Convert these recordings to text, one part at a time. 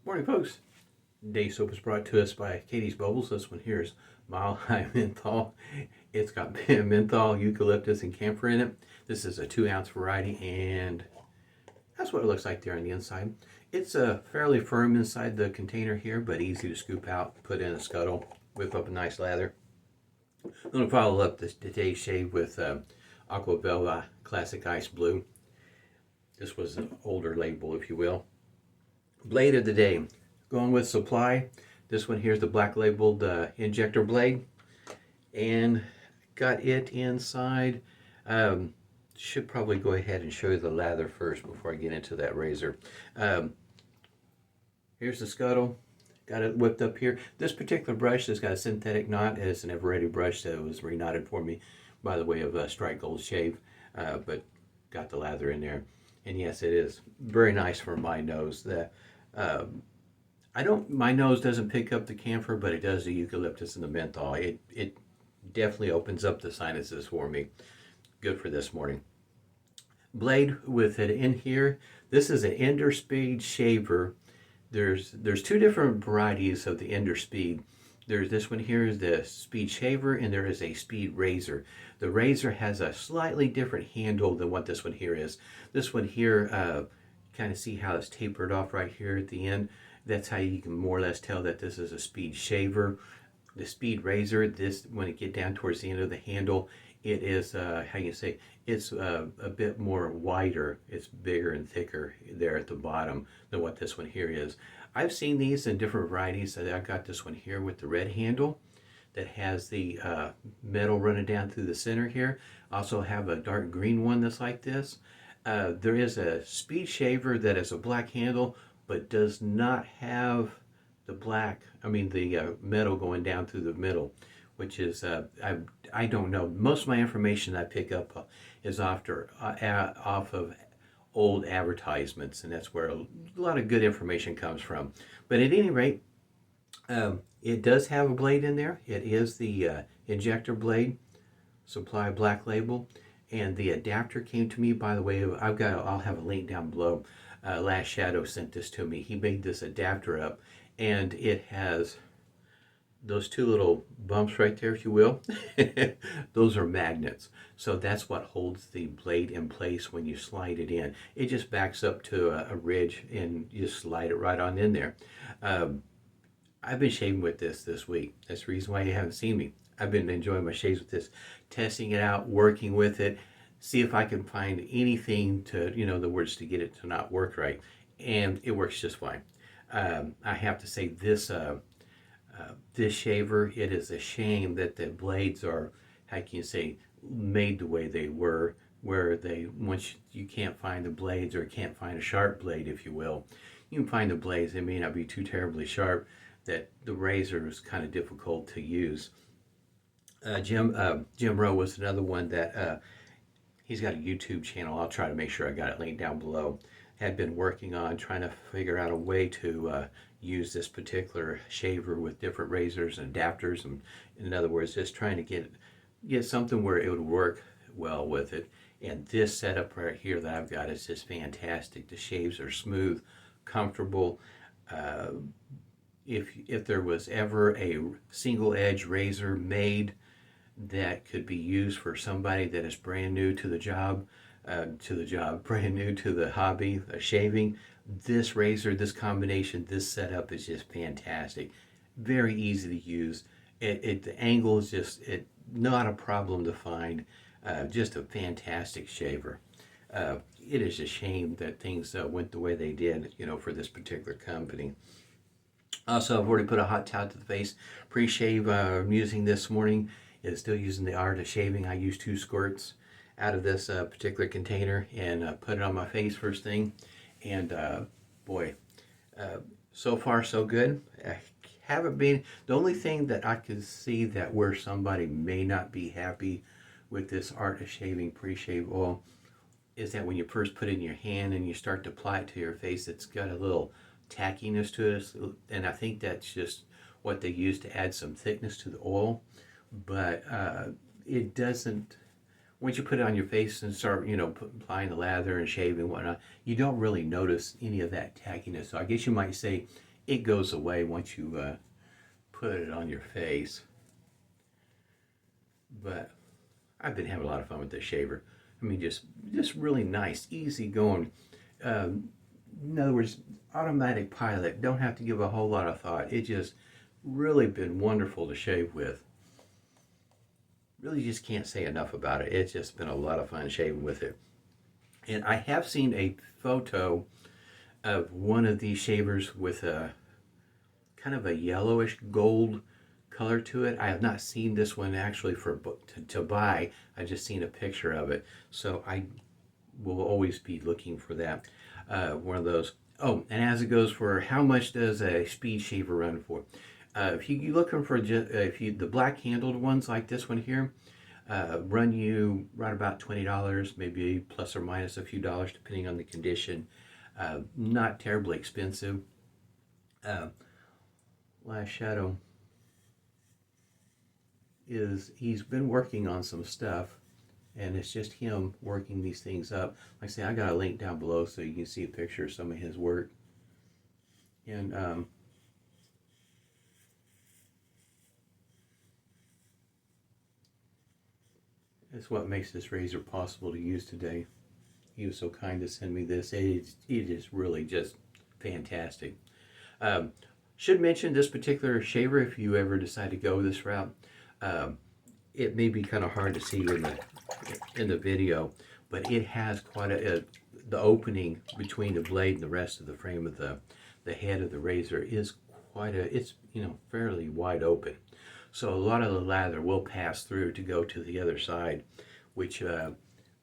Morning, folks. Day soap is brought to us by Catie's Bubbles. This one here is Mile High Menthol. It's got menthol, eucalyptus, and camphor in it. This is a 2-ounce variety, and that's what it looks like there on the inside. It's fairly firm inside the container here, but easy to scoop out, put in a scuttle, whip up a nice lather. I'm going to follow up today's shave with Aqua Velva Ice Blue. This was an older label, if you will. Blade of the day. Going with supply. This one here is the black labeled injector blade. And got it inside. Should probably go ahead and show you the lather first before I get into that razor. Here's the scuttle. Got it whipped up here. This particular brush has got a synthetic knot. It's an ever-ready brush that was reknotted for me by the way of Strike Gold shave. But got the lather in there. And yes, it is very nice for my nose. My nose doesn't pick up the camphor, but it does the eucalyptus and the menthol. It definitely opens up the sinuses for me. Good for this morning. Blade with it in here. This is an Ender Speed shaver. There's two different varieties of the Ender Speed. There's this one here is the Speed Shaver, and there is a Speed Razor. The Razor has a slightly different handle than what this one here is. This one here, kind of see how it's tapered off right here at the end. That's how you can more or less tell that this is a Speed Shaver. The Speed Razor, this when it get down towards the end of the handle, it is how you say, it's a bit more wider. It's bigger and thicker there at the bottom than what this one here is. I've seen these in different varieties. I've got this one here with the red handle that has the metal running down through the center here. Also have a dark green one that's like this. There is a Speed Shaver that is a black handle, but does not have the metal going down through the middle, which is, I don't know. Most of my information I pick up is off of old advertisements, and that's where a lot of good information comes from. But at any rate, it does have a blade in there. It is the injector blade, supply black label. And the adapter came to me by the way of, I'll have a link down below. Last Shadow sent this to me. He made this adapter up, and it has those two little bumps right there, if you will. Those are magnets. So that's what holds the blade in place when you slide it in. It just backs up to a ridge, and you just slide it right on in there. I've been shaving with this week. That's the reason why you haven't seen me. I've been enjoying my shaves with this, testing it out, working with it, see if I can find anything to, the words to get it to not work right. And it works just fine. I have to say this shaver, it is a shame that the blades are, how can you say, made the way they were, where once you can't find the blades or can't find a sharp blade, if you will. You can find the blades, they may not be too terribly sharp, that the razor is kind of difficult to use. Jim Rowe was another one that he's got a YouTube channel. I'll try to make sure I got it linked down below. Had been working on trying to figure out a way to use this particular shaver with different razors and adapters, and in other words, just trying to get something where it would work well with it. And this setup right here that I've got is just fantastic. The shaves are smooth, comfortable. If there was ever a single edge razor made that could be used for somebody that is brand new to the job, brand new to the hobby of shaving, this razor, this combination, this setup is just fantastic. Very easy to use. The angle is just not a problem to find. Just a fantastic shaver. It is a shame that things went the way they did, for this particular company. Also, I've already put a hot towel to the face. Pre-shave I'm using this morning. Is still using the art of shaving. I use 2 squirts out of this particular container and put it on my face first thing. And boy, so far so good. I haven't been, the only thing that I could see that where somebody may not be happy with this art of shaving pre-shave oil is that when you first put it in your hand and you start to apply it to your face, it's got a little tackiness to it. And I think that's just what they use to add some thickness to the oil. But it doesn't, once you put it on your face and start, applying the lather and shaving and whatnot, you don't really notice any of that tackiness. So I guess you might say it goes away once you put it on your face. But I've been having a lot of fun with this shaver. I mean, just really nice, easy going. In other words, automatic pilot. Don't have to give a whole lot of thought. It just really been wonderful to shave with. Really just can't say enough about it. It's just been a lot of fun shaving with it. And I have seen a photo of one of these shavers with a kind of a yellowish gold color to it. I have not seen this one actually to buy. I've just seen a picture of it. So I will always be looking for that. One of those. Oh, and as it goes for how much does a speed shaver run for? If you're looking for the black handled ones like this one here, run you right about $20, maybe plus or minus a few dollars depending on the condition. Not terribly expensive. Last Shadow he's been working on some stuff, and it's just him working these things up. Like I say, I got a link down below so you can see a picture of some of his work. And it's what makes this razor possible to use today. He was so kind to send me this. It is really just fantastic. Should mention this particular shaver if you ever decide to go this route. It may be kind of hard to see in the video, but it has quite the opening between the blade and the rest of the frame of the head of the razor is it's fairly wide open. So a lot of the lather will pass through to go to the other side, which in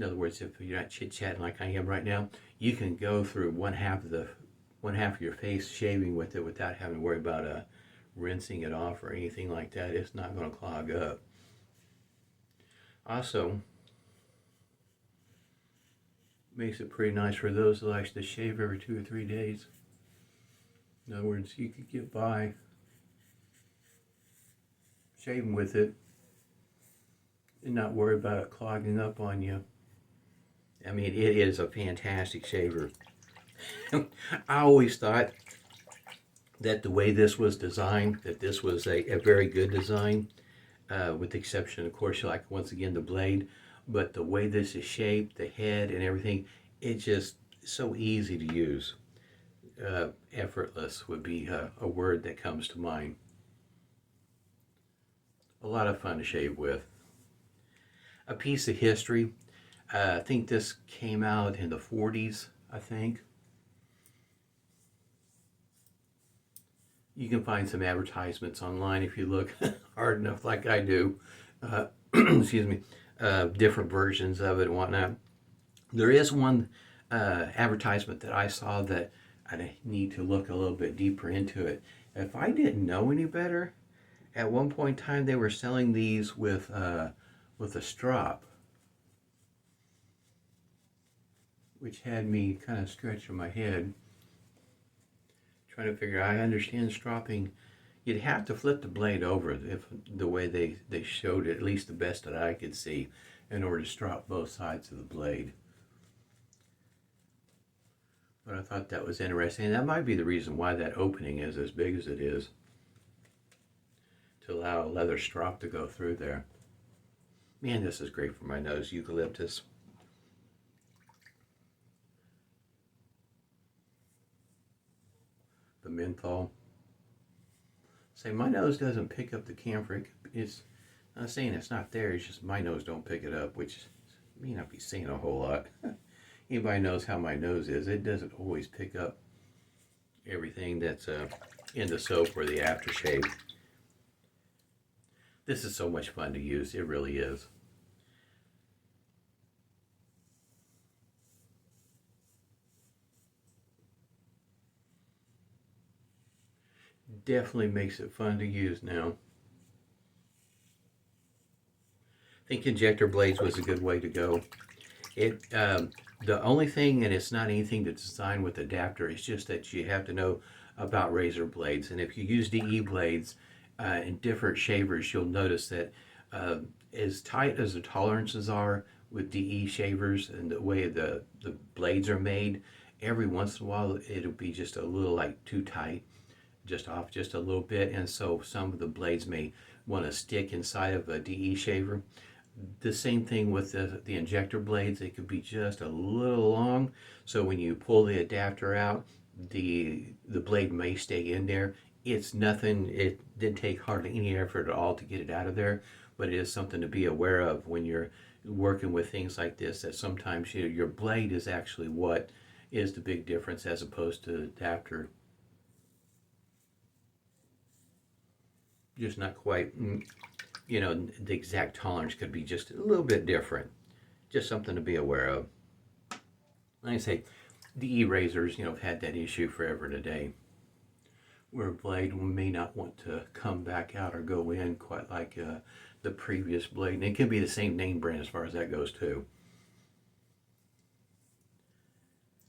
other words, if you're not chit-chatting like I am right now, you can go through one half of your face shaving with it without having to worry about rinsing it off or anything like that. It's not going to clog up. Also, makes it pretty nice for those that like to shave every 2 or 3 days. In other words, you could get by shaving with it and not worry about it clogging up on you. I mean, it is a fantastic shaver. I always thought that the way this was designed, that this was a very good design, with the exception, of course, like once again the blade, but the way this is shaped, the head and everything, it's just so easy to use. Effortless would be a word that comes to mind. A lot of fun to shave with. A piece of history. I think this came out in the 40s, I think. You can find some advertisements online if you look hard enough like I do. Excuse me. Different versions of it and whatnot. There is one advertisement that I saw that I need to look a little bit deeper into it. If I didn't know any better, at one point in time they were selling these with a strop, which had me kind of scratching my head, trying to figure out. I understand stropping. You'd have to flip the blade over if the way they showed it, at least the best that I could see, in order to strop both sides of the blade. But I thought that was interesting. And that might be the reason why that opening is as big as it is, to allow a leather strop to go through there. Man, this is great for my nose. Eucalyptus. The menthol. Say, my nose doesn't pick up the camphor. It's not saying it's not there, it's just my nose don't pick it up, which may not be saying a whole lot. Anybody knows how my nose is. It doesn't always pick up everything that's in the soap or the aftershave. This is so much fun to use. It really is. Definitely makes it fun to use now. I think injector blades was a good way to go. The only thing, and it's not anything to design with adapter, it's just that you have to know about razor blades. And if you use DE blades in different shavers, you'll notice that as tight as the tolerances are with DE shavers and the way the blades are made, every once in a while it'll be just a little like too tight. just off just a little bit, and so some of the blades may want to stick inside of a DE shaver. The same thing with the injector blades. They could be just a little long, so when you pull the adapter out, the blade may stay in there. It's nothing, it didn't take hardly any effort at all to get it out of there, but it is something to be aware of when you're working with things like this, that sometimes your blade is actually what is the big difference as opposed to the adapter. Just not quite, the exact tolerance could be just a little bit different. Just something to be aware of. Like I say, the e-razors, have had that issue forever and a day, where a blade may not want to come back out or go in quite like the previous blade. And it can be the same name brand as far as that goes too.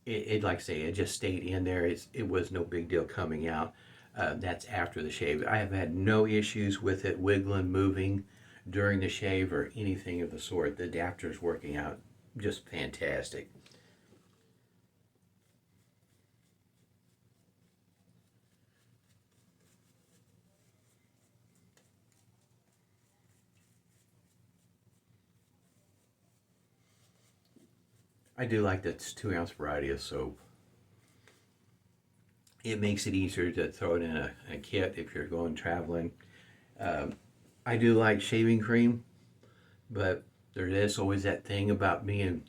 It like I say, it just stayed in there. It was no big deal coming out. That's after the shave. I have had no issues with it wiggling, moving during the shave or anything of the sort. The adapter is working out just fantastic. I do like this 2-ounce variety of soap. It makes it easier to throw it in a kit if you're going traveling. I do like shaving cream, but there is always that thing about being,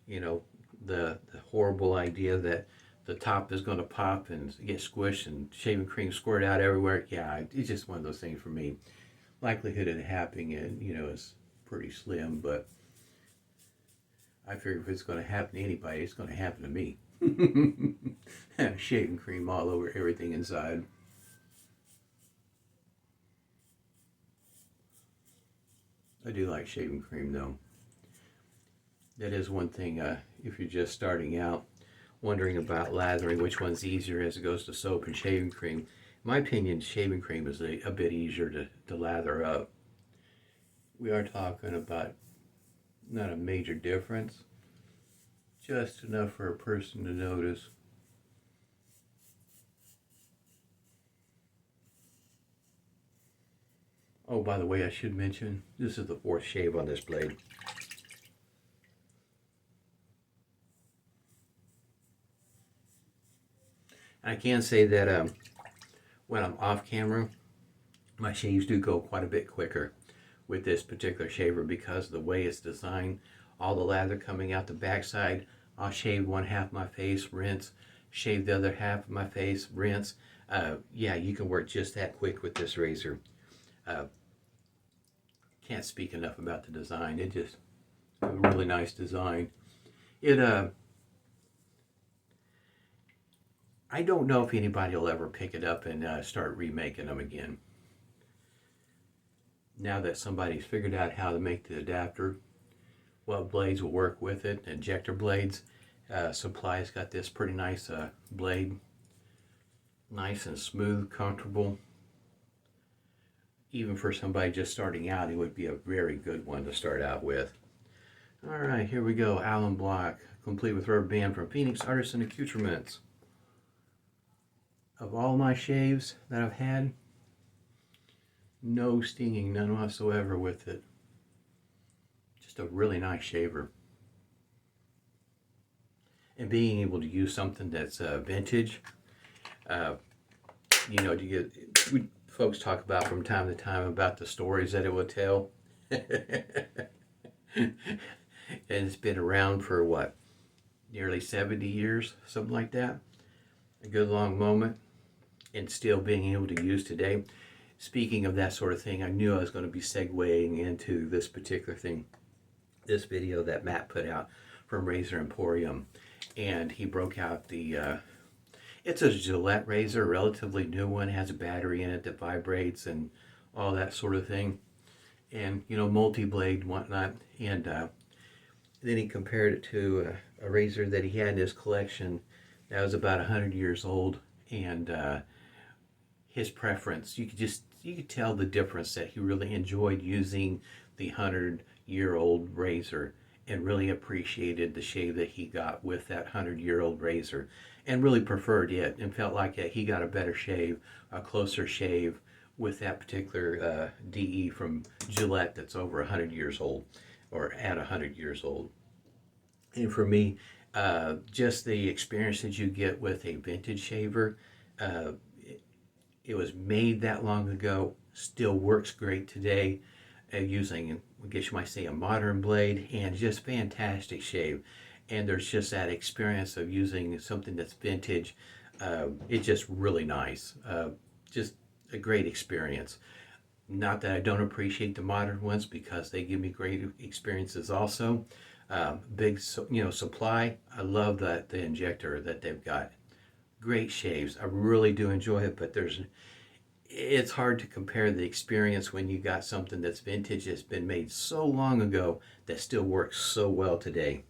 the horrible idea that the top is going to pop and get squished and shaving cream squirt out everywhere. Yeah, it's just one of those things for me. Likelihood of it happening, is pretty slim, but I figure if it's going to happen to anybody, it's going to happen to me. Shaving cream all over everything inside. I do like shaving cream though. That is one thing, if you're just starting out, wondering about lathering, which one's easier as it goes to soap and shaving cream. In my opinion, shaving cream is a bit easier to lather up. We are talking about not a major difference, just enough for a person to notice. Oh, by the way, I should mention, this is the 4th shave on this blade. I can say that when I'm off camera, my shaves do go quite a bit quicker with this particular shaver because of the way it's designed. All the lather coming out the backside. I'll shave one half of my face, rinse, shave the other half of my face, rinse. Yeah, you can work just that quick with this razor. Can't speak enough about the design. It just a really nice design. I don't know if anybody will ever pick it up and start remaking them again. Now that somebody's figured out how to make the adapter, what blades will work with it, injector blades. Supply's got this pretty nice blade. Nice and smooth, comfortable. Even for somebody just starting out, it would be a very good one to start out with. Alright, here we go. Alum block, complete with rubber band from Phoenix Artisan Accoutrements. Of all my shaves that I've had, no stinging, none whatsoever with it. Just a really nice shaver. And being able to use something that's vintage, folks talk about from time to time about the stories that it will tell. And it's been around for what, nearly 70 years, something like that. A good long moment, and still being able to use today. Speaking of that sort of thing, I knew I was going to be segueing into this particular thing, this video that Matt put out from Razor Emporium, and he broke out the it's a Gillette razor, a relatively new one, has a battery in it that vibrates and all that sort of thing, and multi-blade and whatnot. And then he compared it to a razor that he had in his collection that was about 100 years old, and his preference, you could tell the difference, that he really enjoyed using the 100-year-old razor and really appreciated the shave that he got with that 100-year-old razor, and really preferred it and felt like he got a better shave, a closer shave with that particular DE from Gillette that's over 100 years old, or at 100 years old. And for me, just the experience that you get with a vintage shaver, uh, it was made that long ago, still works great today, using, I guess you might say, a modern blade, and just fantastic shave. And there's just that experience of using something that's vintage. It's just really nice. Just a great experience. Not that I don't appreciate the modern ones, because they give me great experiences also. Big, supply. I love that the injector that they've got. Great shaves. I really do enjoy it, but it's hard to compare the experience when you got something that's vintage, that's been made so long ago, that still works so well today.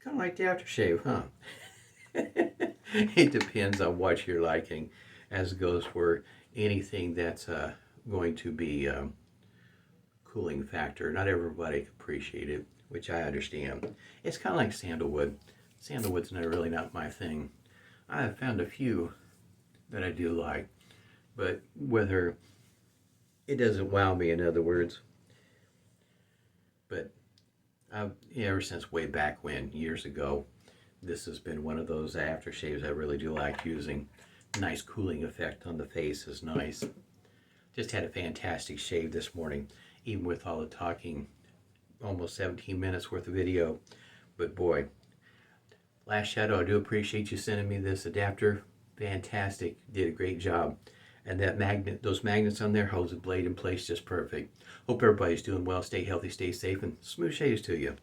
Kind of like the aftershave, huh? It depends on what you're liking, as goes for anything that's going to be cooling factor. Not everybody can appreciate it, which I understand. It's kind of like sandalwood. Sandalwood's really not my thing. I have found a few that I do like, but whether it doesn't wow me, in other words. But ever since way back when, years ago, this has been one of those aftershaves I really do like using. Nice cooling effect on the face is nice. Just had a fantastic shave this morning, even with all the talking. Almost 17 minutes worth of video. But boy, Last Shadow, I do appreciate you sending me this adapter. Fantastic. Did a great job. And that magnet, those magnets on there, holds the blade in place just perfect. Hope everybody's doing well. Stay healthy, stay safe, and smooth shaves to you.